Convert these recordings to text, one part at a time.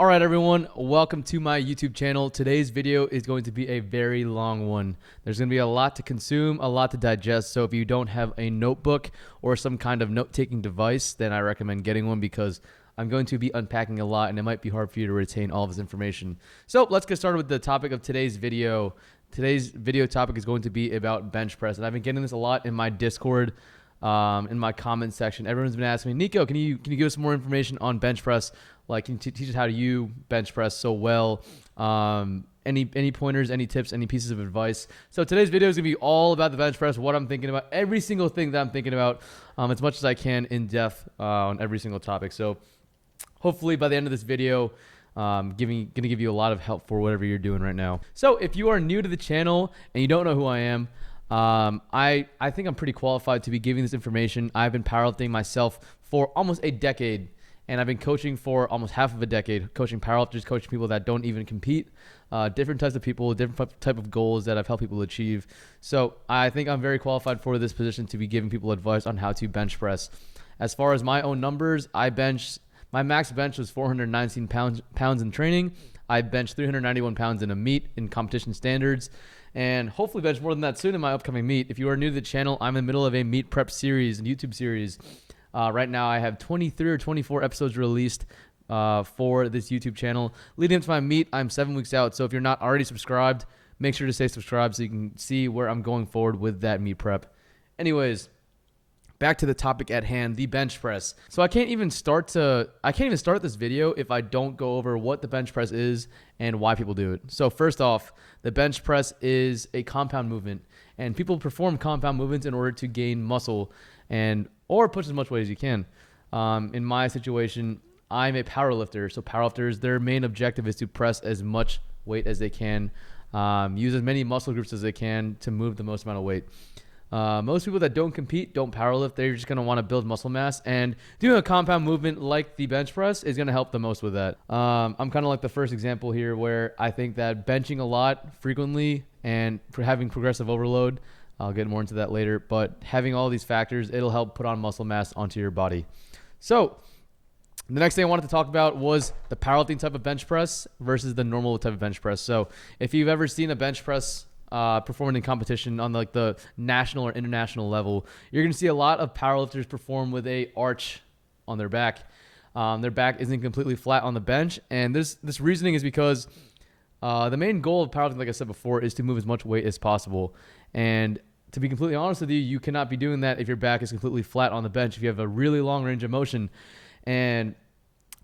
All right, everyone, welcome to my YouTube channel. Today's video is going to be a very long one. There's going to be a lot to consume, a lot to digest. So if you don't have a notebook or some kind of note-taking device, then I recommend getting one because I'm going to be unpacking a lot and it might be hard for you to retain all of this information. So let's get started with the topic of today's video. Today's video topic is going to be about bench press. And I've been getting this a lot in my Discord, in my comment section. Everyone's been asking me, Nico, can you give us some more information on bench press? Like, can you teach us how do you bench press so well? Any pointers, any tips, any pieces of advice? So today's video is gonna be all about the bench press, what I'm thinking about, every single thing that I'm thinking about, as much as I can in depth on every single topic. So hopefully by the end of this video, gonna give you a lot of help for whatever you're doing right now. So if you are new to the channel and you don't know who I am, I think I'm pretty qualified to be giving this information. I've been powerlifting myself for almost a decade. And I've been coaching for almost half of a decade, coaching powerlifters, coaching people that don't even compete, different types of people, different type of goals that I've helped people achieve. So I think I'm very qualified for this position to be giving people advice on how to bench press. As far as my own numbers, my max bench was 419 pounds in training. I benched 391 pounds in a meet in competition standards, and hopefully bench more than that soon in my upcoming meet. If you are new to the channel, I'm in the middle of a meet prep series, a YouTube series. Right now, I have 23 or 24 episodes released for this YouTube channel. Leading up to my meet, I'm 7 weeks out. So if you're not already subscribed, make sure to stay subscribed so you can see where I'm going forward with that meet prep. Anyways, back to the topic at hand, the bench press. So I can't even start this video if I don't go over what the bench press is and why people do it. So first off, the bench press is a compound movement, and people perform compound movements in order to gain muscle or push as much weight as you can. In my situation, I'm a power lifter. So power lifters, their main objective is to press as much weight as they can, use as many muscle groups as they can to move the most amount of weight. Most people that don't compete, don't power lift, they're just going to want to build muscle mass, and doing a compound movement like the bench press is going to help the most with that. I'm kind of like the first example here where I think that benching a lot frequently and having progressive overload, I'll get more into that later, but having all these factors, it'll help put on muscle mass onto your body. So the next thing I wanted to talk about was the powerlifting type of bench press versus the normal type of bench press. So if you've ever seen a bench press performing in competition on like the national or international level, you're going to see a lot of powerlifters perform with a arch on their back. Their back isn't completely flat on the bench, and this reasoning is because the main goal of powerlifting, like I said before, is to move as much weight as possible. And to be completely honest with you, you cannot be doing that if your back is completely flat on the bench, if you have a really long range of motion. And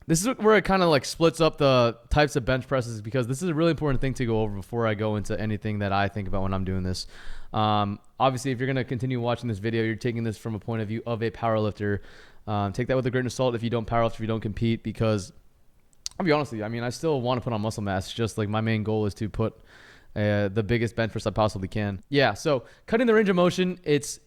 this is where it kind of like splits up the types of bench presses, because this is a really important thing to go over before I go into anything that I think about when I'm doing this. Obviously, if you're going to continue watching this video, you're taking this from a point of view of a power lifter. Take that with a grain of salt if you don't powerlift, if you don't compete, because I'll be honest with you, I mean, I still want to put on muscle mass. Just like my main goal is to put the biggest bench press I possibly can. Yeah, so cutting the range of motion, it's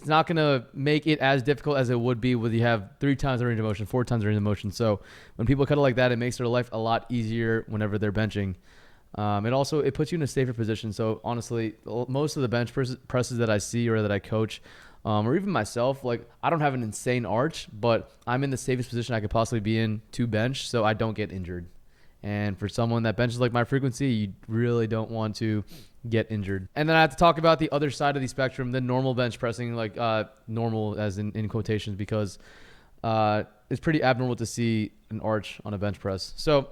not going to make it as difficult as it would be when you have 3 times the range of motion, 4 times the range of motion. So when people cut it like that, it makes their life a lot easier whenever they're benching. It puts you in a safer position. So honestly, most of the bench presses that I see or that I coach, or even myself, like I don't have an insane arch, but I'm in the safest position I could possibly be in to bench so I don't get injured. And for someone that benches like my frequency, you really don't want to get injured. And then I have to talk about the other side of the spectrum, the normal bench pressing, like normal as in quotations, because it's pretty abnormal to see an arch on a bench press. So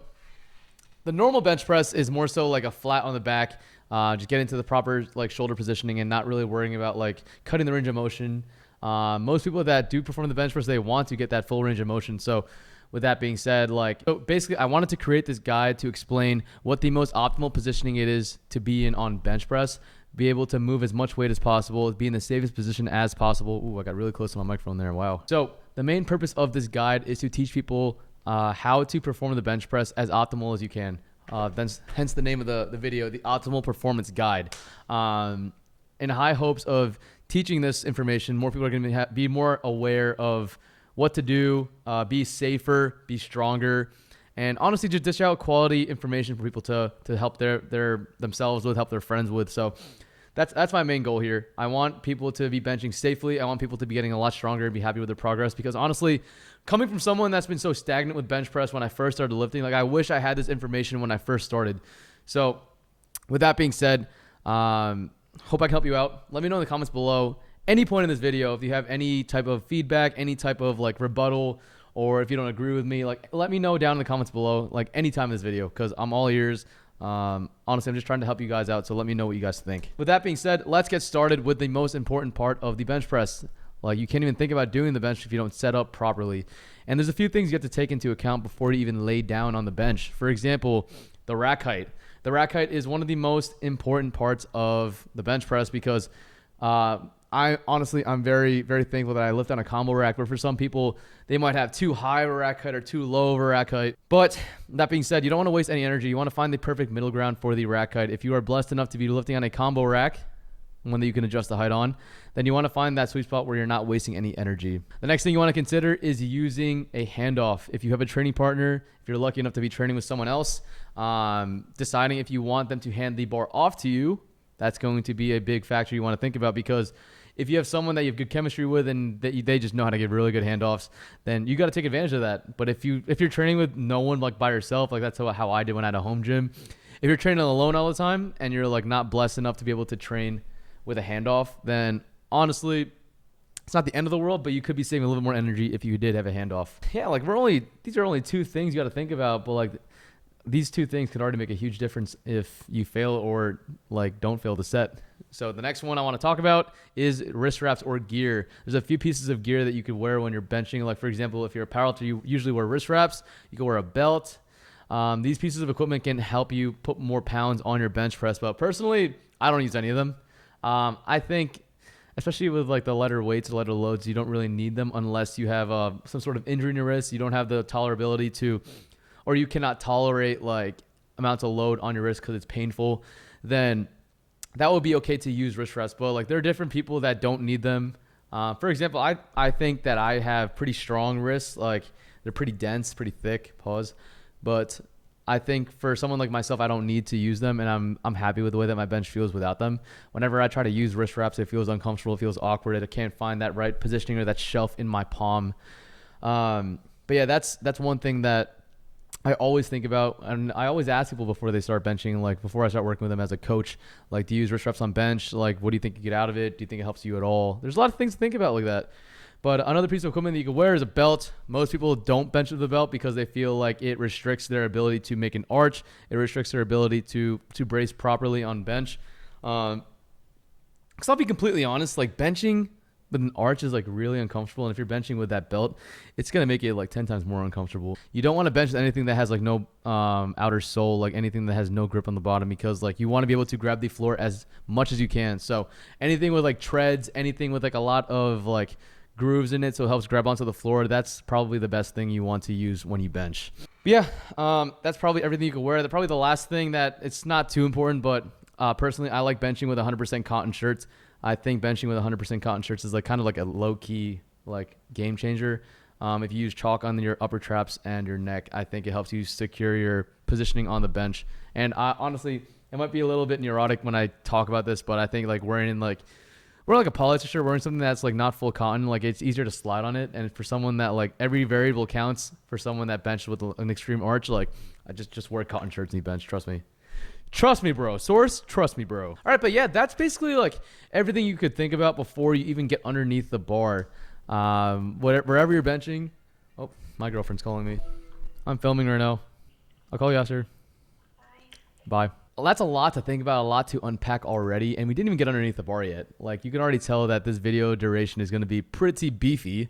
the normal bench press is more so like a flat on the back, just get into the proper like shoulder positioning and not really worrying about like cutting the range of motion. Most people that do perform the bench press, they want to get that full range of motion. So with that being said, so basically I wanted to create this guide to explain what the most optimal positioning it is to be in on bench press, be able to move as much weight as possible, be in the safest position as possible. Ooh, I got really close to my microphone there. Wow. So the main purpose of this guide is to teach people how to perform the bench press as optimal as you can. Hence the name of the video, the Optimal Performance Guide. In high hopes of teaching this information, more people are going to be more aware of what to do, be safer, be stronger, and honestly just dish out quality information for people to help themselves with, help their friends with. So That's my main goal here. I want people to be benching safely. I want people to be getting a lot stronger and be happy with their progress, because honestly, coming from someone that's been so stagnant with bench press when I first started lifting, like I wish I had this information when I first started. So with that being said, hope I can help you out. Let me know in the comments below any point in this video if you have any type of feedback, any type of like rebuttal, or if you don't agree with me, like let me know down in the comments below, like any time in this video, because I'm all ears. Honestly, I'm just trying to help you guys out, so let me know what you guys think. With that being said, let's get started with the most important part of the bench press. Like, you can't even think about doing the bench if you don't set up properly. And there's a few things you have to take into account before you even lay down on the bench. For example, the rack height. The rack height is one of the most important parts of the bench press, because I'm very, very thankful that I lift on a combo rack, but for some people, they might have too high of a rack height or too low of a rack height. But that being said, you don't want to waste any energy. You want to find the perfect middle ground for the rack height. If you are blessed enough to be lifting on a combo rack, one that you can adjust the height on, then you want to find that sweet spot where you're not wasting any energy. The next thing you want to consider is using a handoff. If you have a training partner, if you're lucky enough to be training with someone else, deciding if you want them to hand the bar off to you, that's going to be a big factor you want to think about, because if you have someone that you have good chemistry with and they just know how to give really good handoffs, then you got to take advantage of that. But if you're training with no one, like by yourself, like that's how I did when I had a home gym. If you're training alone all the time and you're like not blessed enough to be able to train with a handoff, then honestly, it's not the end of the world, but you could be saving a little bit more energy if you did have a handoff. Yeah, like these are only two things you got to think about, but like these two things could already make a huge difference if you fail or like don't fail the set. So the next one I want to talk about is wrist wraps or gear. There's a few pieces of gear that you could wear when you're benching. Like for example, if you're a powerlifter, you usually wear wrist wraps. You can wear a belt. These pieces of equipment can help you put more pounds on your bench press. But personally, I don't use any of them. I think, especially with like the lighter weights, lighter loads, you don't really need them unless you have some sort of injury in your wrist. You don't have the tolerability to, or you cannot tolerate like amounts of load on your wrist because it's painful. Then that would be okay to use wrist wraps. But like there are different people that don't need them. For example, I think that I have pretty strong wrists. Like they're pretty dense, pretty thick. But I think for someone like myself, I don't need to use them, and I'm happy with the way that my bench feels without them. Whenever I try to use wrist wraps, it feels uncomfortable, it feels awkward. I can't find that right positioning or that shelf in my palm. But yeah, that's one thing that I always think about, and I always ask people before they start benching, like before I start working with them as a coach, like, do you use wrist wraps on bench? Like, what do you think you get out of it? Do you think it helps you at all? There's a lot of things to think about like that. But another piece of equipment that you can wear is a belt. Most people don't bench with a belt because they feel like it restricts their ability to make an arch. It restricts their ability to brace properly on bench. Because I'll be completely honest, like benching with an arch is like really uncomfortable. And if you're benching with that belt, it's going to make it like 10 times more uncomfortable. You don't want to bench with anything that has like no outer sole, like anything that has no grip on the bottom, because like you want to be able to grab the floor as much as you can. So anything with like treads, anything with like a lot of like grooves in it so it helps grab onto the floor, that's probably the best thing you want to use when you bench. But yeah, that's probably everything you can wear. Probably the last thing that it's not too important, but personally I like benching with 100% cotton shirts. I think benching with 100% cotton shirts is like kind of like a low-key like game changer. If you use chalk on your upper traps and your neck, I think it helps you secure your positioning on the bench. And honestly, it might be a little bit neurotic when I talk about this, but I think like wearing like a polyester shirt, wearing something that's like not full cotton, like it's easier to slide on it. And for someone that like every variable counts, for someone that benches with an extreme arch, like I just wear cotton shirts and you bench. Trust me, bro. Source, trust me, bro. All right, but yeah, that's basically like everything you could think about before you even get underneath the bar. Wherever you're benching. Oh, my girlfriend's calling me. I'm filming right now. I'll call you after. Bye. Well, that's a lot to think about, a lot to unpack already, and we didn't even get underneath the bar yet. Like, you can already tell that this video duration is going to be pretty beefy.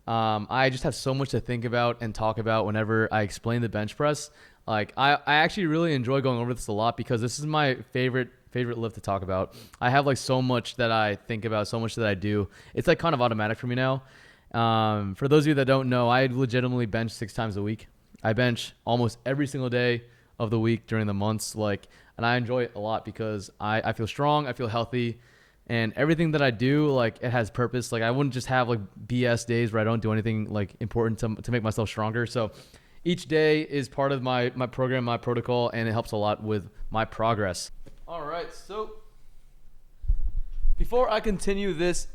I just have so much to think about and talk about whenever I explain the bench press. Like, I actually really enjoy going over this a lot because this is my favorite lift to talk about. I have like so much that I think about, so much that I do. It's like kind of automatic for me now. For those of you that don't know, I legitimately bench 6 times a week. I bench almost every single day of the week during the months, and I enjoy it a lot because I feel strong, I feel healthy, and everything that I do, like, it has purpose. Like, I wouldn't just have like BS days where I don't do anything like important to make myself stronger. So each day is part of my program, my protocol, and it helps a lot with my progress. All right, so Before I continue this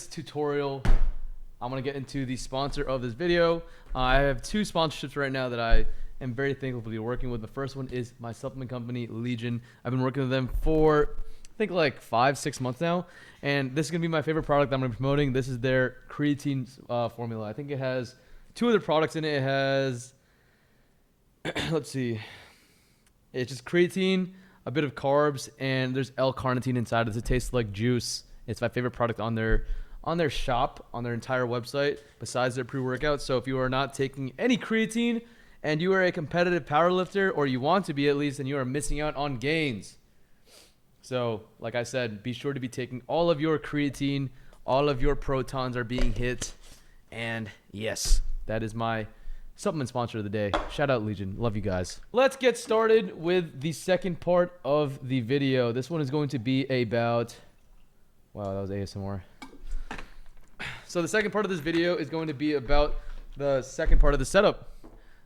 tutorial, I'm going to get into the sponsor of this video. I have two sponsorships right now that I am very thankful to be working with. The first one is my supplement company, Legion. I've been working with them for, I think, like 5-6 months now. And this is going to be my favorite product that I'm going to be promoting. This is their creatine formula. I think it has 2 other products in it. It has, let's see, it's just creatine, a bit of carbs, and there's L-carnitine inside it. It tastes like juice. It's my favorite product on their shop, on their entire website, besides their pre-workout. So if you are not taking any creatine and you are a competitive powerlifter, or you want to be at least, then you are missing out on gains. So like I said, be sure to be taking all of your creatine. All of your protons are being hit. And yes, that is my supplement sponsor of the day. Shout out Legion. Love you guys. Let's get started with the second part of the video. This one is going to be about, wow, that was ASMR. So the second part of this video is going to be about the second part of the setup.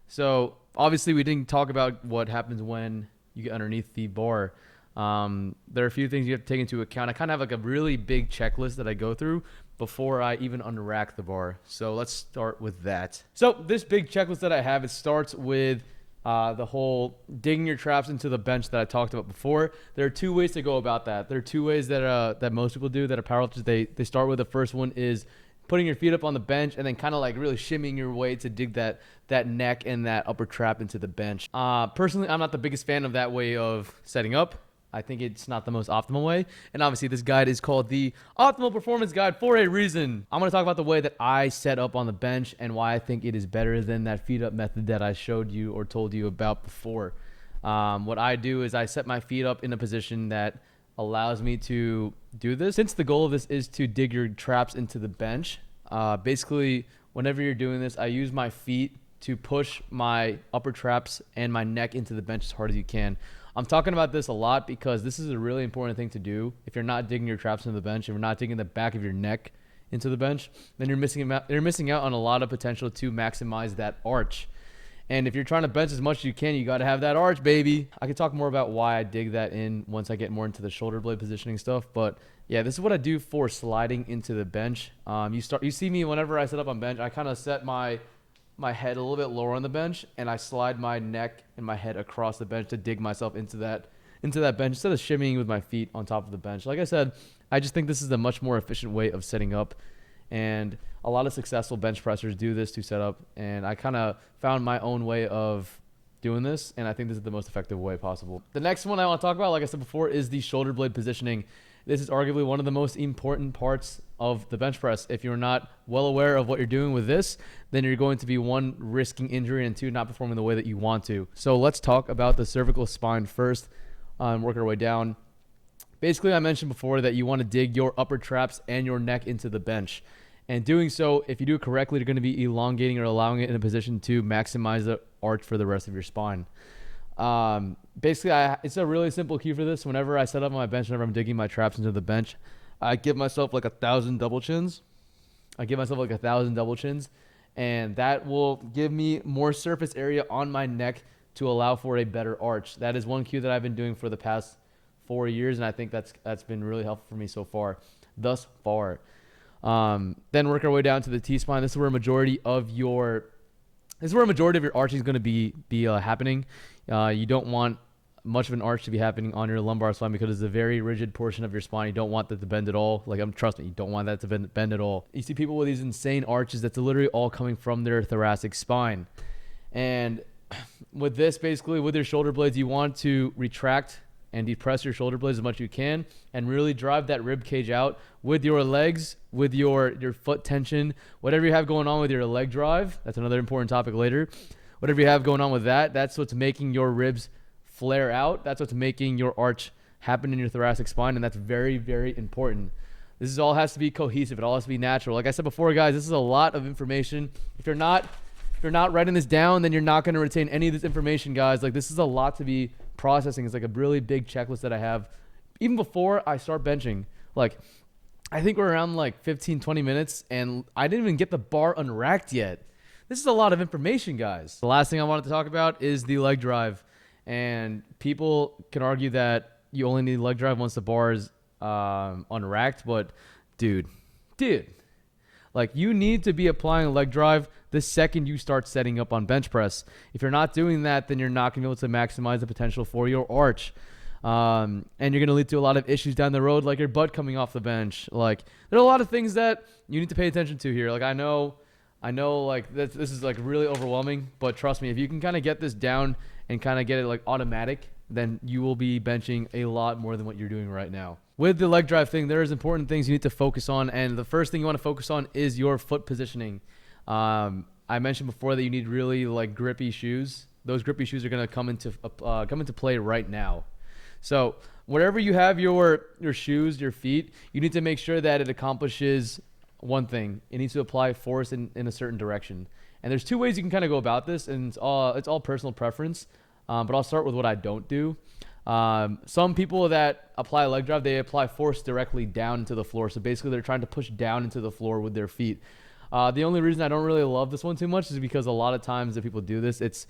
So obviously we didn't talk about what happens when you get underneath the bar. There are a few things you have to take into account. I kind of have like a really big checklist that I go through before I even unrack the bar. So let's start with that. So this big checklist that I have, it starts with the whole digging your traps into the bench that I talked about before. There are 2 ways to go about that. There are 2 ways that most people do that are powerlifters. They start with. The first one is putting your feet up on the bench and then kind of like really shimmying your way to dig that neck and that upper trap into the bench. Personally, I'm not the biggest fan of that way of setting up. I think it's not the most optimal way. And obviously this guide is called the Optimal Performance Guide for a reason. I'm going to talk about the way that I set up on the bench and why I think it is better than that feet up method that I showed you or told you about before. What I do is I set my feet up in a position that allows me to do this. Since the goal of this is to dig your traps into the bench, basically whenever you're doing this, I use my feet to push my upper traps and my neck into the bench as hard as you can. I'm talking about this a lot because this is a really important thing to do. If you're not digging your traps into the bench and you're not digging the back of your neck into the bench, then you're missing out on a lot of potential to maximize that arch. And if you're trying to bench as much as you can, you got to have that arch, baby. I can talk more about why I dig that in once I get more into the shoulder blade positioning stuff. But yeah, this is what I do for sliding into the bench. You see me whenever I set up on bench, I kind of set my head a little bit lower on the bench and I slide my neck and my head across the bench to dig myself into that bench instead of shimmying with my feet on top of the bench. Like I said, I just think this is a much more efficient way of setting up, and a lot of successful bench pressers do this to set up, and I kind of found my own way of doing this, and I think this is the most effective way possible. The next one I want to talk about, like I said before, is the shoulder blade positioning. This is arguably one of the most important parts of the bench press. If you're not well aware of what you're doing with this, then you're going to be 1, risking injury, and 2, not performing the way that you want to. So let's talk about the cervical spine first and work our way down. Basically, I mentioned before that you want to dig your upper traps and your neck into the bench. And doing so, if you do it correctly, you're going to be elongating or allowing it in a position to maximize the arch for the rest of your spine. Basically, it's a really simple key for this. Whenever I set up on my bench, whenever I'm digging my traps into the bench, I give myself like 1,000 double chins. And that will give me more surface area on my neck to allow for a better arch. That is one cue that I've been doing for the past 4 years, and I think that's been really helpful for me so far, thus far. Then work our way down to the T-spine. This is where a majority of your arching is going to be happening. You don't want much of an arch to be happening on your lumbar spine because it's a very rigid portion of your spine. You don't want that to bend at all. Trust me, you don't want that to bend at all. You see people with these insane arches that's literally all coming from their thoracic spine. And with this, basically, with your shoulder blades, you want to retract and depress your shoulder blades as much as you can and really drive that rib cage out with your legs, with your foot tension, whatever you have going on with your leg drive. That's another important topic later. Whatever you have going on with that, that's what's making your ribs flare out. That's what's making your arch happen in your thoracic spine, and that's very, very important. This all has to be cohesive. It all has to be natural. Like I said before, guys, this is a lot of information. If you're not writing this down, then you're not going to retain any of this information, guys. Like, this is a lot to be processing. It's like a really big checklist that I have even before I start benching. Like, I think we're around like 15-20 minutes and I didn't even get the bar unracked yet. This is a lot of information, guys. The last thing I wanted to talk about is the leg drive. And people can argue that you only need leg drive once the bar is unracked, but dude, like you need to be applying leg drive the second you start setting up on bench press. If you're not doing that, then you're not going to be able to maximize the potential for your arch. And you're going to lead to a lot of issues down the road, like your butt coming off the bench. Like there are a lot of things that you need to pay attention to here. Like I know like this is like really overwhelming, but trust me, if you can kind of get this down and kind of get it like automatic, then you will be benching a lot more than what you're doing right now. With the leg drive thing, there's important things you need to focus on, and the first thing you want to focus on is your foot positioning. I mentioned before that you need really like grippy shoes. Those grippy shoes are going to come into play right now. So wherever you have your shoes, your feet, you need to make sure that it accomplishes one thing. It needs to apply force in a certain direction. And there's two ways you can kind of go about this, and it's all personal preference. But I'll start with what I don't do. Some people that apply leg drive, they apply force directly down into the floor. So basically they're trying to push down into the floor with their feet. The only reason I don't really love this one too much is because a lot of times that people do this, it's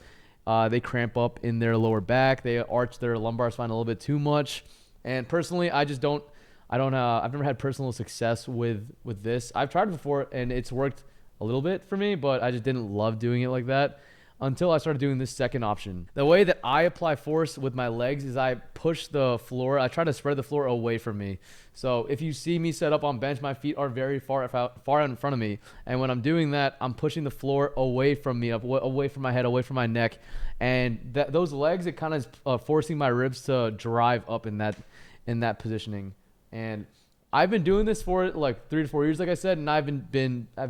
they cramp up in their lower back. They arch their lumbar spine a little bit too much. And personally, I've never had personal success with this. I've tried it before and it's worked a little bit for me, but I just didn't love doing it like that until I started doing this second option. The way that I apply force with my legs is I push the floor. I try to spread the floor away from me. So if you see me set up on bench, my feet are very far in front of me. And when I'm doing that, I'm pushing the floor away from me, away from my head, away from my neck. And those legs, it kind of is forcing my ribs to drive up in that positioning. And I've been doing this for like 3 to 4 years, like I said, and I've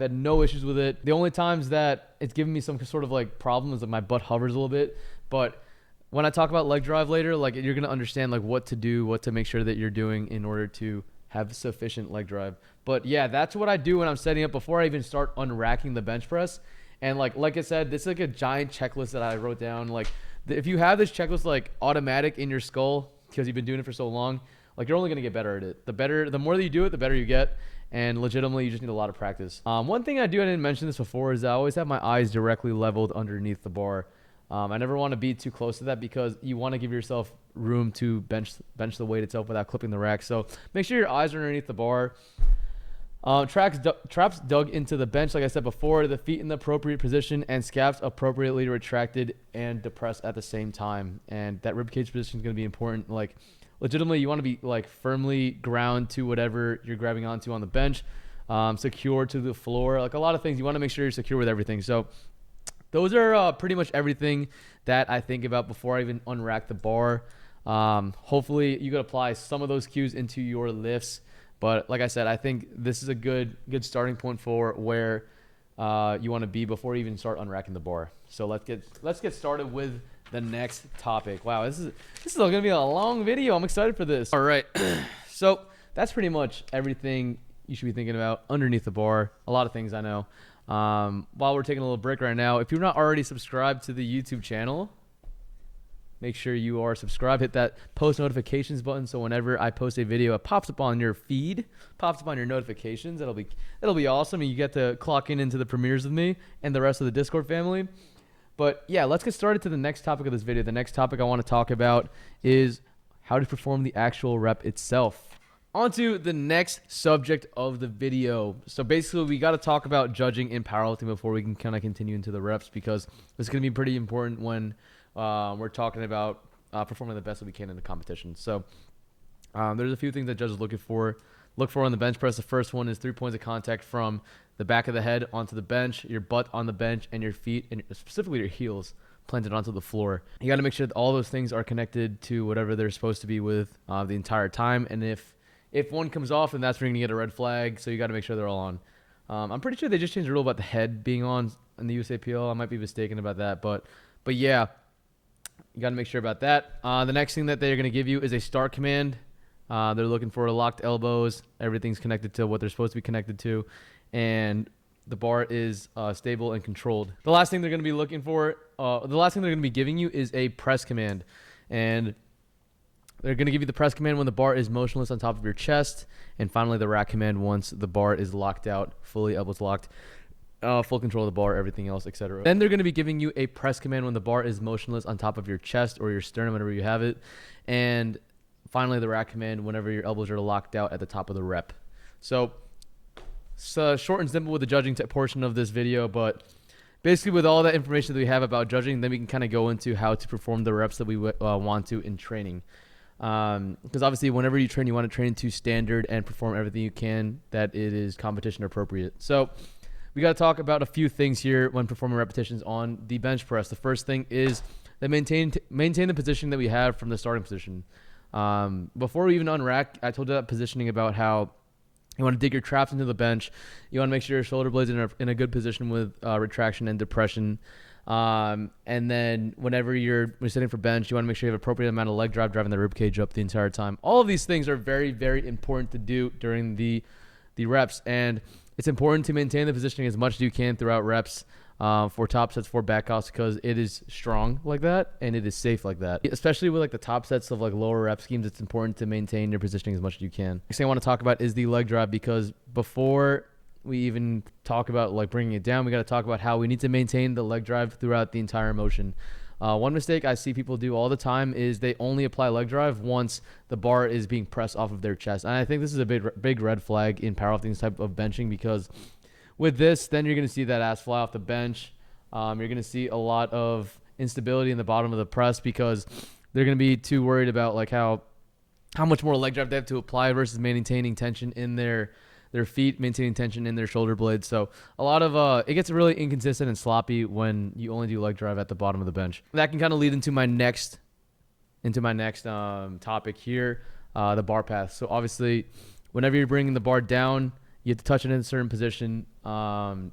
had no issues with it. The only times that it's given me some sort of like problem is that my butt hovers a little bit. But when I talk about leg drive later, like you're gonna understand like what to do, what to make sure that you're doing in order to have sufficient leg drive. But yeah, that's what I do when I'm setting up before I even start unracking the bench press. And like I said, this is like a giant checklist that I wrote down. Like if you have this checklist like automatic in your skull because you've been doing it for so long, like you're only gonna get better at it. The more that you do it, the better you get. And legitimately, you just need a lot of practice. One thing I didn't mention this before, is I always have my eyes directly leveled underneath the bar. I never want to be too close to that because you want to give yourself room to bench the weight itself without clipping the rack. So make sure your eyes are underneath the bar. Traps dug into the bench, like I said before, the feet in the appropriate position and scaps appropriately retracted and depressed at the same time. And that ribcage position is going to be important. Like legitimately, you want to be like firmly ground to whatever you're grabbing onto on the bench, secure to the floor. Like a lot of things, you want to make sure you're secure with everything. So those are pretty much everything that I think about before I even unrack the bar. Hopefully, you can apply some of those cues into your lifts. But like I said, I think this is a good starting point for where you want to be before you even start unracking the bar. So let's get started with the next topic. Wow, this is going to be a long video. I'm excited for this. All right, so that's pretty much everything you should be thinking about underneath the bar. A lot of things I know. While we're taking a little break right now, if you're not already subscribed to the YouTube channel, make sure you are subscribed. Hit that post notifications button so whenever I post a video, it pops up on your feed, pops up on your notifications. It'll be awesome, and you get to clock into the premieres with me and the rest of the Discord family. But yeah, let's get started to the next topic of this video. The next topic I want to talk about is how to perform the actual rep itself. On to the next subject of the video. So basically, we got to talk about judging in powerlifting before we can kind of continue into the reps, because it's going to be pretty important when we're talking about performing the best that we can in the competition. So there's a few things that judges look for on the bench press. The first one is 3 points of contact from the back of the head onto the bench, your butt on the bench, and your feet, and specifically your heels, planted onto the floor. You got to make sure that all those things are connected to whatever they're supposed to be with the entire time. And if one comes off, then that's when you're going to get a red flag. So you got to make sure they're all on. I'm pretty sure they just changed the rule about the head being on in the USAPL. I might be mistaken about that, but yeah, you got to make sure about that. The next thing that they're going to give you is a start command. They're looking for locked elbows. Everything's connected to what they're supposed to be connected to, and the bar is stable and controlled. The last thing they're going to be looking for, the last thing they're going to be giving you is a press command, and they're going to give you the press command when the bar is motionless on top of your chest, and finally the rack command once the bar is locked out, fully elbows locked, full control of the bar, everything else, etc. Then they're going to be giving you a press command when the bar is motionless on top of your chest or your sternum, whenever you have it, and finally the rack command whenever your elbows are locked out at the top of the rep. So short and simple with the judging portion of this video, but basically with all that information that we have about judging, then we can kind of go into how to perform the reps that we want to in training. Because obviously whenever you train, you want to train to standard and perform everything you can that it is competition appropriate. So we got to talk about a few things here when performing repetitions on the bench press. The first thing is that maintain the position that we have from the starting position. Before we even unrack, I told you that positioning about how you want to dig your traps into the bench. You want to make sure your shoulder blades are in a good position with retraction and depression. And then whenever you're sitting for bench, you want to make sure you have appropriate amount of leg drive, driving the rib cage up the entire time. All of these things are very, very important to do during the reps. And it's important to maintain the positioning as much as you can throughout reps for top sets, for back offs, because it is strong like that and it is safe like that. Especially with like the top sets of like lower rep schemes, it's important to maintain your positioning as much as you can. Next thing I want to talk about is the leg drive, because before we even talk about like bringing it down, we got to talk about how we need to maintain the leg drive throughout the entire motion. One mistake I see people do all the time is they only apply leg drive once the bar is being pressed off of their chest. And I think this is a big red flag in powerlifting type of benching, because with this, then you're going to see that ass fly off the bench. You're going to see a lot of instability in the bottom of the press, because they're going to be too worried about like how much more leg drive they have to apply versus maintaining tension in their feet, maintaining tension in their shoulder blades. So a lot of it gets really inconsistent and sloppy when you only do leg drive at the bottom of the bench. That can kind of lead into my next topic here, the bar path. So obviously, whenever you're bringing the bar down, you have to touch it in a certain position. And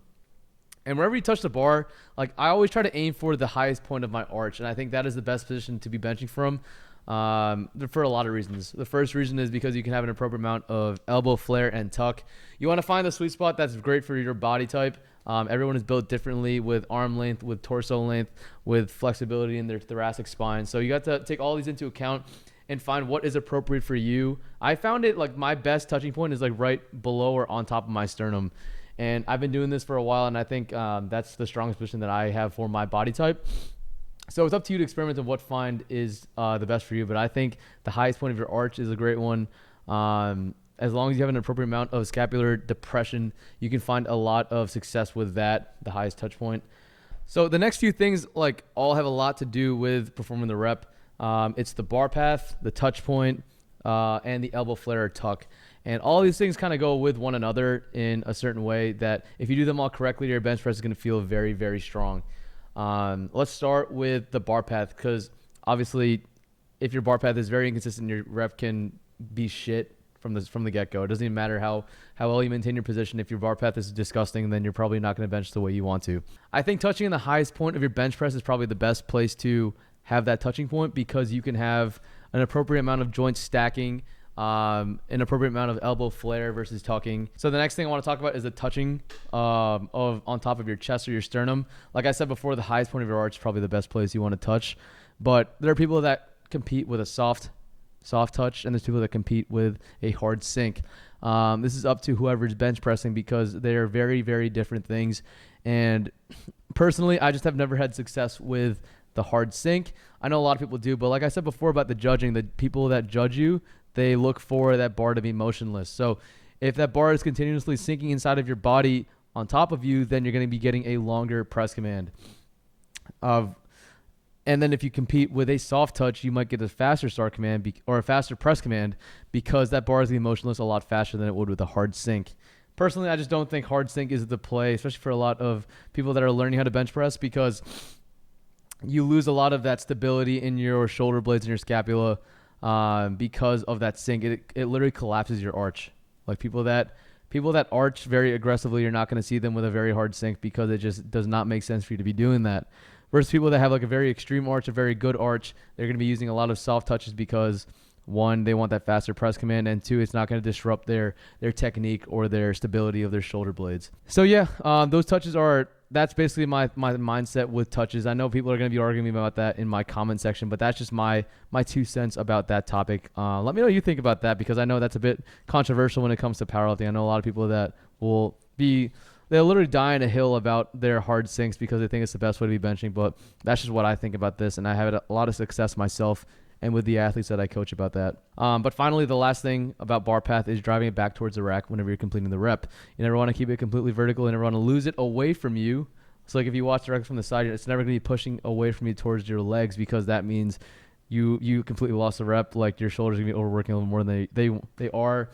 wherever you touch the bar, like I always try to aim for the highest point of my arch, and I think that is the best position to be benching from. For a lot of reasons. The first reason is because you can have an appropriate amount of elbow flare and tuck. You want to find the sweet spot that's great for your body type. Everyone is built differently with arm length, with torso length, with flexibility in their thoracic spine. So you got to take all these into account and find what is appropriate for you. I found it like my best touching point is like right below or on top of my sternum. And I've been doing this for a while, and I think that's the strongest position that I have for my body type. So it's up to you to experiment on what find is the best for you. But I think the highest point of your arch is a great one. As long as you have an appropriate amount of scapular depression, you can find a lot of success with that, the highest touch point. So the next few things like all have a lot to do with performing the rep. It's the bar path, the touch point, and the elbow flare or tuck. And all these things kind of go with one another in a certain way that if you do them all correctly, your bench press is going to feel very, very strong. Let's start with the bar path, because obviously if your bar path is very inconsistent, your rep can be shit from the get-go. It doesn't even matter how well you maintain your position. If your bar path is disgusting, then you're probably not going to bench the way you want to. I think touching in the highest point of your bench press is probably the best place to have that touching point, because you can have an appropriate amount of joint stacking, an appropriate amount of elbow flare versus tucking. So the next thing I want to talk about is the touching on top of your chest or your sternum. Like I said before, the highest point of your arch is probably the best place you want to touch. But there are people that compete with a soft touch, and there's people that compete with a hard sink. This is up to whoever's bench pressing, because they are very, very different things. And personally, I just have never had success with the hard sink. I know a lot of people do, but like I said before about the judging, the people that judge you, they look for that bar to be motionless. So if that bar is continuously sinking inside of your body on top of you, then you're going to be getting a longer press command. And then if you compete with a soft touch, you might get a faster start command or a faster press command, because that bar is going to be motionless a lot faster than it would with a hard sink. Personally, I just don't think hard sink is the play, especially for a lot of people that are learning how to bench press, because you lose a lot of that stability in your shoulder blades and your scapula. Because of that sink, it literally collapses your arch. Like people that arch very aggressively, you're not going to see them with a very hard sink, because it just does not make sense for you to be doing that. Versus people that have like a very extreme arch, a very good arch, they're going to be using a lot of soft touches, because one, they want that faster press command, and two, it's not going to disrupt their technique or their stability of their shoulder blades. So yeah, those touches that's basically my mindset with touches. I know people are going to be arguing about that in my comment section, but that's just my 2 cents about that topic. Let me know what you think about that, because I know that's a bit controversial when it comes to powerlifting. I know a lot of people that they'll literally die on a hill about their hard sinks because they think it's the best way to be benching, but that's just what I think about this, and I have a lot of success myself, and with the athletes that I coach about that. But finally, the last thing about bar path is driving it back towards the rack whenever you're completing the rep. You never want to keep it completely vertical. You never want to lose it away from you. So like if you watch the rep from the side, it's never going to be pushing away from you towards your legs, because that means you completely lost the rep. Like your shoulders are going to be overworking a little more than they are.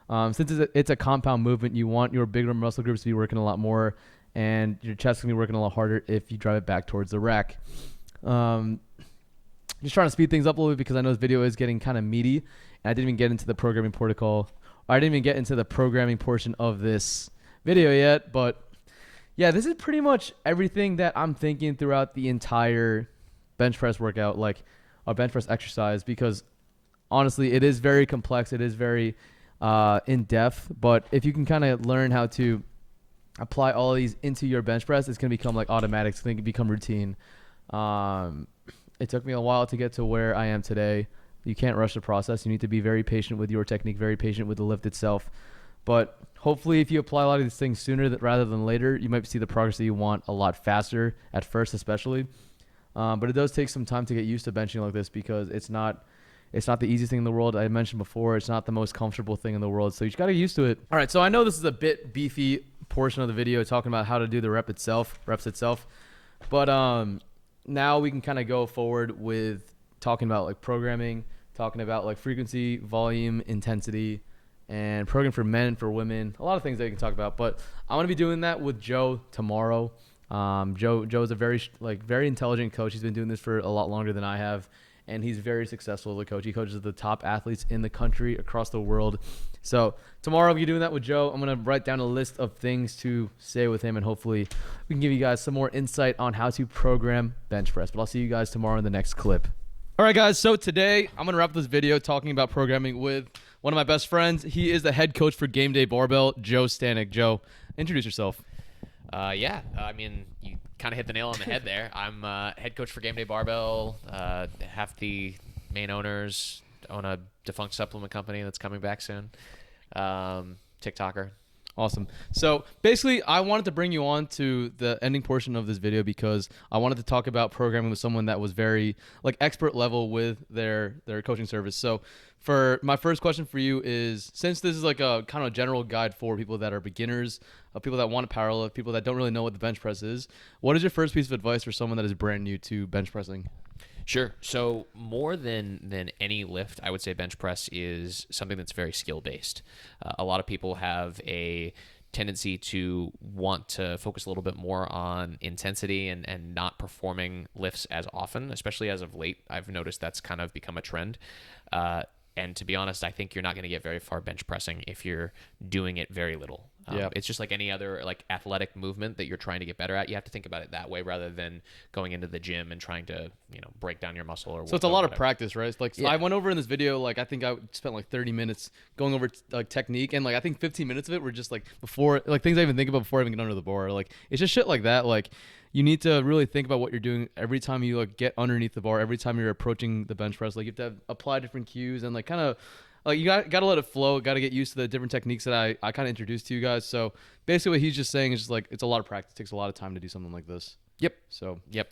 Since it's a compound movement, you want your bigger muscle groups to be working a lot more, and your chest can be working a lot harder if you drive it back towards the rack. Just trying to speed things up a little bit because I know this video is getting kind of meaty, and I didn't even get into the programming protocol. I didn't even get into the programming portion of this video yet, but yeah, this is pretty much everything that I'm thinking throughout the entire bench press workout, like a bench press exercise, because honestly, it is very complex. It is very in depth, but if you can kind of learn how to apply all of these into your bench press, it's going to become like automatic. It's going to become routine. It took me a while to get to where I am today. You can't rush the process. You need to be very patient with your technique, very patient with the lift itself. But hopefully if you apply a lot of these things sooner rather than later, you might see the progress that you want a lot faster at first, especially. But it does take some time to get used to benching like this, because it's not the easiest thing in the world. I mentioned before, it's not the most comfortable thing in the world. So you just got to get used to it. All right, so I know this is a bit beefy portion of the video talking about how to do the reps itself. But now we can kind of go forward with talking about like programming, talking about like frequency, volume, intensity, and program for men and for women. A lot of things that you can talk about, but I'm going to be doing that with Joe tomorrow. Joe is a very intelligent coach. He's been doing this for a lot longer than I have, and he's very successful as a coach. He coaches the top athletes in the country, across the world. So tomorrow I'll be doing that with Joe. I'm going to write down a list of things to say with him, and hopefully we can give you guys some more insight on how to program bench press. But I'll see you guys tomorrow in the next clip. All right, guys. So today I'm going to wrap this video talking about programming with one of my best friends. He is the head coach for Game Day Barbell, Joe Stanek. Joe, introduce yourself. Yeah, I mean, you kind of hit the nail on the head there. I'm head coach for Game Day Barbell. Half the main owners own a defunct supplement company that's coming back soon. TikToker. Awesome. So basically, I wanted to bring you on to the ending portion of this video because I wanted to talk about programming with someone that was very like expert level with their coaching service. So for my first question for you is, since this is like a kind of general guide for people that are beginners, people that want to powerlift, people that don't really know what the bench press is, what is your first piece of advice for someone that is brand new to bench pressing? Sure. So more than any lift, I would say bench press is something that's very skill based. A lot of people have a tendency to want to focus a little bit more on intensity and not performing lifts as often, especially as of late. I've noticed that's kind of become a trend. And to be honest, I think you're not going to get very far bench pressing if you're doing it very little. It's just like any other like athletic movement that you're trying to get better at. You have to think about it that way rather than going into the gym and trying to, break down your muscle. Or so it's a lot of practice, right? It's like I went over in this video, like I think I spent like 30 minutes going over like technique, and like I think 15 minutes of it were just like before, like things I even think about before I even get under the bar. Like it's just shit like that. Like you need to really think about what you're doing every time you like get underneath the bar, every time you're approaching the bench press. Like you have to apply different cues and like kind of like you got to let it flow. Got to get used to the different techniques that I kind of introduced to you guys. So basically what he's just saying is just like it's a lot of practice. It takes a lot of time to do something like this. Yep. So yep.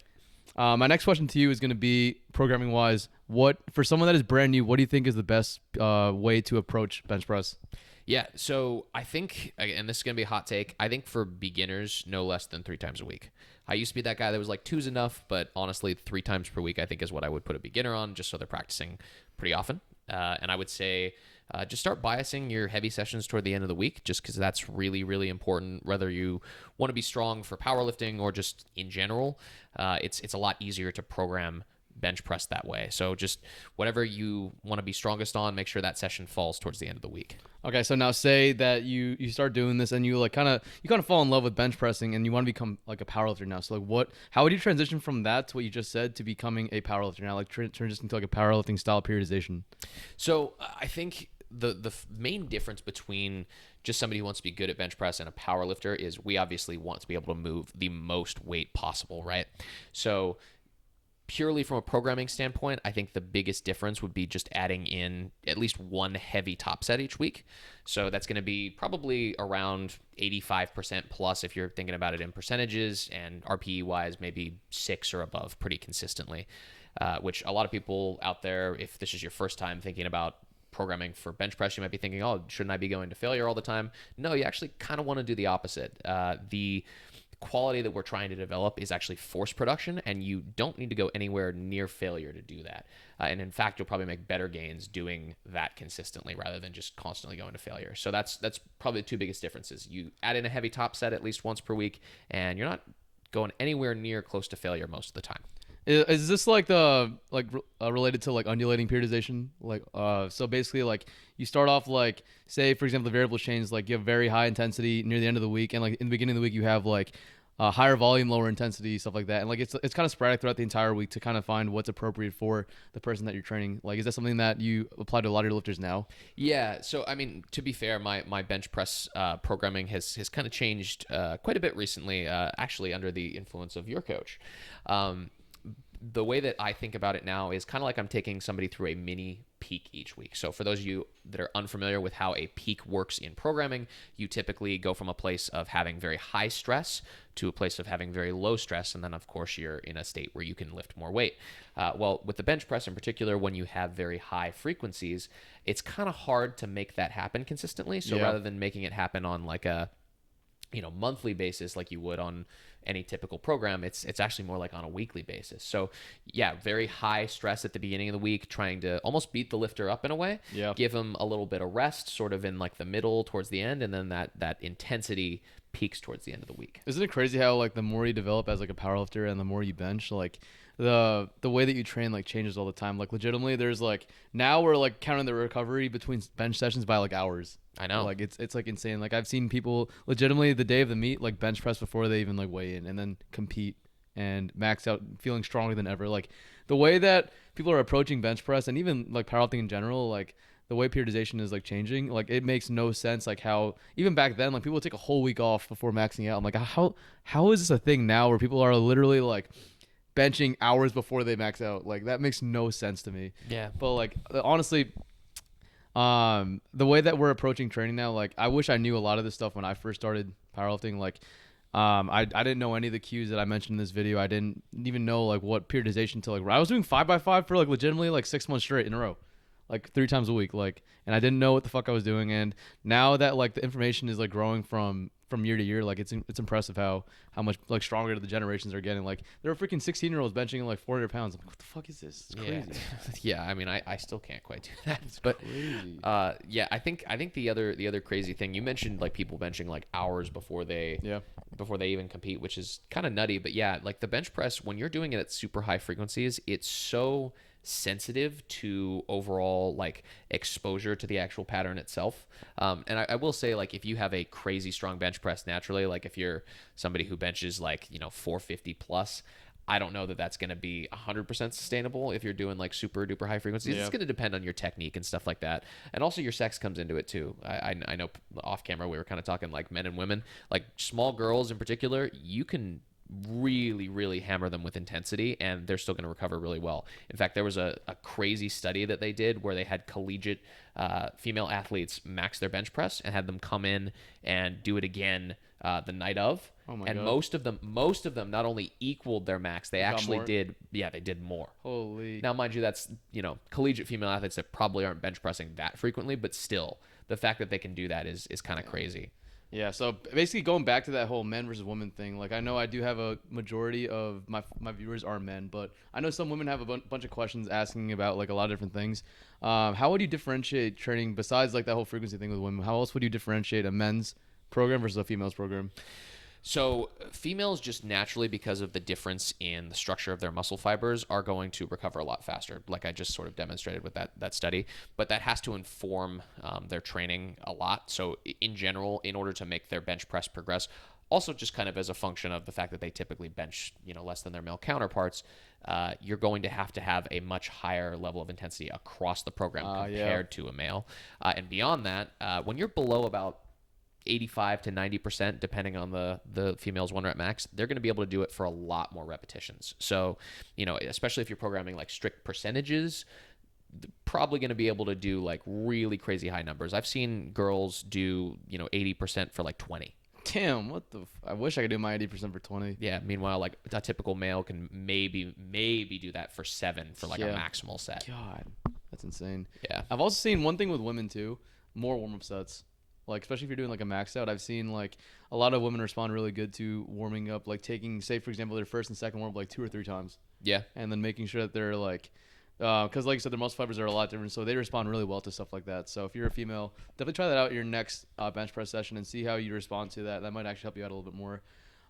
My next question to you is going to be programming wise. What for someone that is brand new, what do you think is the best way to approach bench press? Yeah, so I think, and this is going to be a hot take, I think for beginners, no less than 3 times a week. I used to be that guy that was like 2's enough, but honestly, 3 times per week I think is what I would put a beginner on, just so they're practicing pretty often. And I would say just start biasing your heavy sessions toward the end of the week, just because that's really, really important, whether you want to be strong for powerlifting or just in general. It's a lot easier to program bench press that way. So just whatever you want to be strongest on, make sure that session falls towards the end of the week. Okay, so now say that you start doing this and you like kind of fall in love with bench pressing and you want to become like a powerlifter now. So like how would you transition from that to what you just said to becoming a powerlifter now, like transition to like a powerlifting style periodization? So I think the main difference between just somebody who wants to be good at bench press and a power lifter is we obviously want to be able to move the most weight possible, right? So purely from a programming standpoint, I think the biggest difference would be just adding in at least one heavy top set each week. So that's going to be probably around 85% plus if you're thinking about it in percentages, and RPE wise, maybe 6 or above pretty consistently. which a lot of people out there, if this is your first time thinking about programming for bench press, you might be thinking, oh, shouldn't I be going to failure all the time? No, you actually kind of want to do the opposite. The quality that we're trying to develop is actually force production, and you don't need to go anywhere near failure to do that. And in fact, you'll probably make better gains doing that consistently rather than just constantly going to failure. So that's probably the two biggest differences. You add in a heavy top set at least once per week, and you're not going anywhere near close to failure most of the time. Is this like the related to like undulating periodization? Like so basically like you start off like, say for example the variable chains, like you have very high intensity near the end of the week, and like in the beginning of the week you have like higher volume, lower intensity, stuff like that, and like it's kind of sporadic throughout the entire week to kind of find what's appropriate for the person that you're training. Like, is that something that you apply to a lot of your lifters now? Yeah. So I mean, to be fair, my bench press programming has kind of changed quite a bit recently, actually under the influence of your coach. The way that I think about it now is kind of like I'm taking somebody through a mini peak each week. So for those of you that are unfamiliar with how a peak works in programming, you typically go from a place of having very high stress to a place of having very low stress. And then of course you're in a state where you can lift more weight. Well, with the bench press in particular, when you have very high frequencies, it's kind of hard to make that happen consistently. So rather than making it happen on like a monthly basis like you would on any typical program, it's actually more like on a weekly basis. So yeah, very high stress at the beginning of the week, trying to almost beat the lifter up in a way. Yeah. Give him a little bit of rest sort of in like the middle towards the end, and then that intensity peaks towards the end of the week. Isn't it crazy how like the more you develop as like a powerlifter and the more you bench, like the way that you train like changes all the time. Like legitimately there's like now we're like counting the recovery between bench sessions by like hours. I know. Like it's like insane. Like I've seen people legitimately the day of the meet like bench press before they even like weigh in, and then compete and max out feeling stronger than ever. Like the way that people are approaching bench press and even like powerlifting in general, like the way periodization is like changing, like it makes no sense. Like how even back then, like people would take a whole week off before maxing out. I'm like, how is this a thing now where people are literally like benching hours before they max out? Like that makes no sense to me. Yeah. But like honestly, the way that we're approaching training now, like I wish I knew a lot of this stuff when I first started powerlifting. Like I didn't know any of the cues that I mentioned in this video. I didn't even know like what periodization to like. I was doing 5x5 for like legitimately like 6 months straight in a row, like 3 times a week, like, and I didn't know what the fuck I was doing. And now that like the information is like growing from year to year, like it's impressive how much like stronger the generations are getting. Like there are freaking 16-year-olds benching like 400 pounds. I'm like, what the fuck is this? It's crazy. Yeah. I mean, I still can't quite do that. But Crazy. yeah, I think the other crazy thing you mentioned, like people benching like hours before they even compete, which is kind of nutty. But yeah, like the bench press, when you're doing it at super high frequencies, it's so sensitive to overall like exposure to the actual pattern itself. And I will say, like, if you have a crazy strong bench press naturally, like if you're somebody who benches like 450 plus, I don't know that that's going to be 100% sustainable if you're doing like super duper high frequencies. It's going to depend on your technique and stuff like that. And also your sex comes into it too. I know off camera we were kind of talking like men and women, like small girls in particular, you can really hammer them with intensity and they're still going to recover really well. In fact, there was a crazy study that they did where they had collegiate female athletes max their bench press and had them come in and do it again the night of. Oh my and God. most of them not only equaled their max, they actually did. Yeah, they did more. Holy. Now, mind you, that's collegiate female athletes that probably aren't bench pressing that frequently, but still, the fact that they can do that is kind of crazy. Yeah, so basically going back to that whole men versus women thing, like I know I do have a majority of my viewers are men, but I know some women have a bunch of questions asking about like a lot of different things. How would you differentiate training besides like that whole frequency thing with women? How else would you differentiate a men's program versus a female's program? So females just naturally, because of the difference in the structure of their muscle fibers, are going to recover a lot faster, like I just sort of demonstrated with that study. But that has to inform their training a lot. So in general, in order to make their bench press progress, also just kind of as a function of the fact that they typically bench less than their male counterparts, you're going to have a much higher level of intensity across the program compared to a male. And beyond that, when you're below about 85 to 90%, depending on the female's 1 rep max, they're going to be able to do it for a lot more repetitions. So, especially if you're programming like strict percentages, probably going to be able to do like really crazy high numbers. I've seen girls do, 80% for like 20. Damn, what the? I wish I could do my 80% for 20. Yeah. Meanwhile, like a typical male can maybe do that for 7 for like a Yeah. maximal set. God, that's insane. Yeah. I've also seen one thing with women too, more warm-up sets. Like, especially if you're doing like a max out, I've seen like a lot of women respond really good to warming up, like taking, say for example, their first and second warm up like 2 or 3 times, Yeah. and then making sure that they're like, because like I said, their muscle fibers are a lot different, so they respond really well to stuff like that. So if you're a female, definitely try that out at your next bench press session and see how you respond to that. That might actually help you out a little bit more.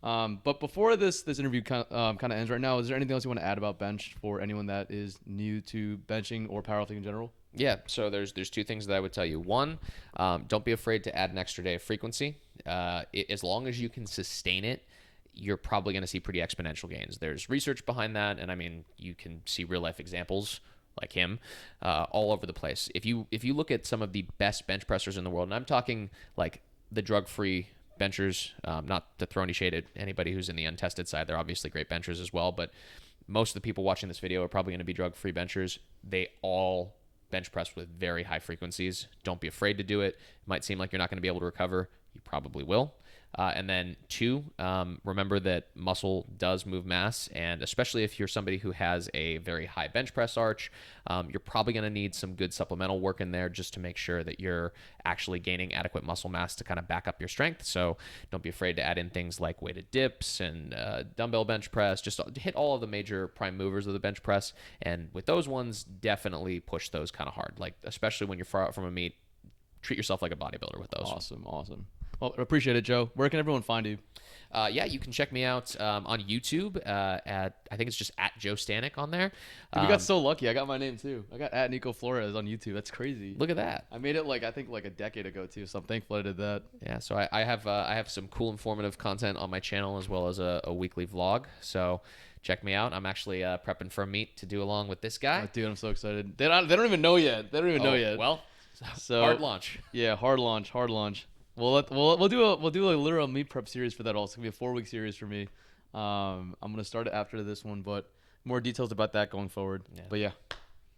But before this interview kind of ends right now, is there anything else you want to add about bench for anyone that is new to benching or powerlifting in general? Yeah, so there's 2 things that I would tell you. One, don't be afraid to add an extra day of frequency. As long as you can sustain it, you're probably going to see pretty exponential gains. There's research behind that, and I mean, you can see real life examples like him all over the place. If you look at some of the best bench pressers in the world, and I'm talking like the drug-free benchers, not to throw any shade at anybody who's in the untested side. They're obviously great benchers as well, but most of the people watching this video are probably going to be drug-free benchers. They all bench press with very high frequencies. Don't be afraid to do it. It might seem like you're not going to be able to recover. You probably will. And then 2, remember that muscle does move mass, and especially if you're somebody who has a very high bench press arch, you're probably going to need some good supplemental work in there just to make sure that you're actually gaining adequate muscle mass to kind of back up your strength. So don't be afraid to add in things like weighted dips and dumbbell bench press. Just hit all of the major prime movers of the bench press, and with those ones, definitely push those kind of hard. Like especially when you're far out from a meet, treat yourself like a bodybuilder with those. Awesome. Well, appreciate it, Joe. Where can everyone find you? Yeah, you can check me out on YouTube at, I think it's just at Joe Stanek on there. Dude, we got so lucky. I got my name too. I got at Nico Flores on YouTube. That's crazy. Look at that. I made it like I think like a decade ago too, so I'm thankful I did that. Yeah, so I have some cool informative content on my channel as well as a weekly vlog. So check me out. I'm actually prepping for a meet to do along with this guy. Oh, dude, I'm so excited. They don't even know yet. They don't even know yet. Well, So hard launch. Yeah, hard launch. We'll do a literal meet prep series for that. Also, it's gonna be a 4-week series for me. I'm gonna start it after this one, but more details about that going forward. Yeah. But yeah,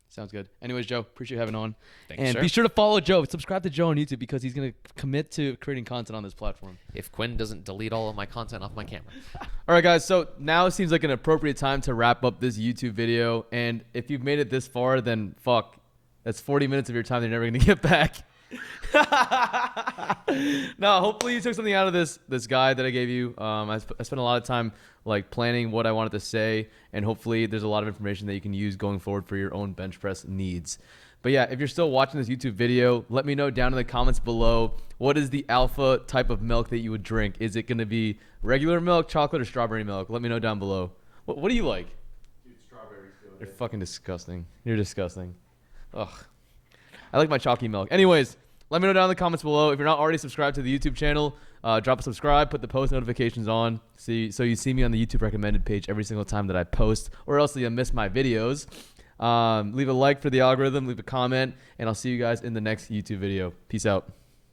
sounds good. Anyways, Joe, appreciate having on. Thank you, And sir. be sure to follow Joe. Subscribe to Joe on YouTube because he's gonna commit to creating content on this platform. If Quinn doesn't delete all of my content off my camera. All right, guys. So now it seems like an appropriate time to wrap up this YouTube video. And if you've made it this far, then fuck, that's 40 minutes of your time that you're never gonna get back. No, hopefully you took something out of this guide that I gave you. I spent a lot of time like planning what I wanted to say, and hopefully there's a lot of information that you can use going forward for your own bench press needs. But yeah, if you're still watching this YouTube video, let me know down in the comments below, what is the alpha type of milk that you would drink? Is it going to be regular milk, chocolate, or strawberry milk? Let me know down below. What do you like? Dude, strawberries so You're good. fucking disgusting. You're disgusting. Ugh. I like my chalky milk. Anyways, let me know down in the comments below. If you're not already subscribed to the YouTube channel, drop a subscribe, put the post notifications on, so you see me on the YouTube recommended page every single time that I post, or else you'll miss my videos. Leave a like for the algorithm, leave a comment, and I'll see you guys in the next YouTube video. Peace out.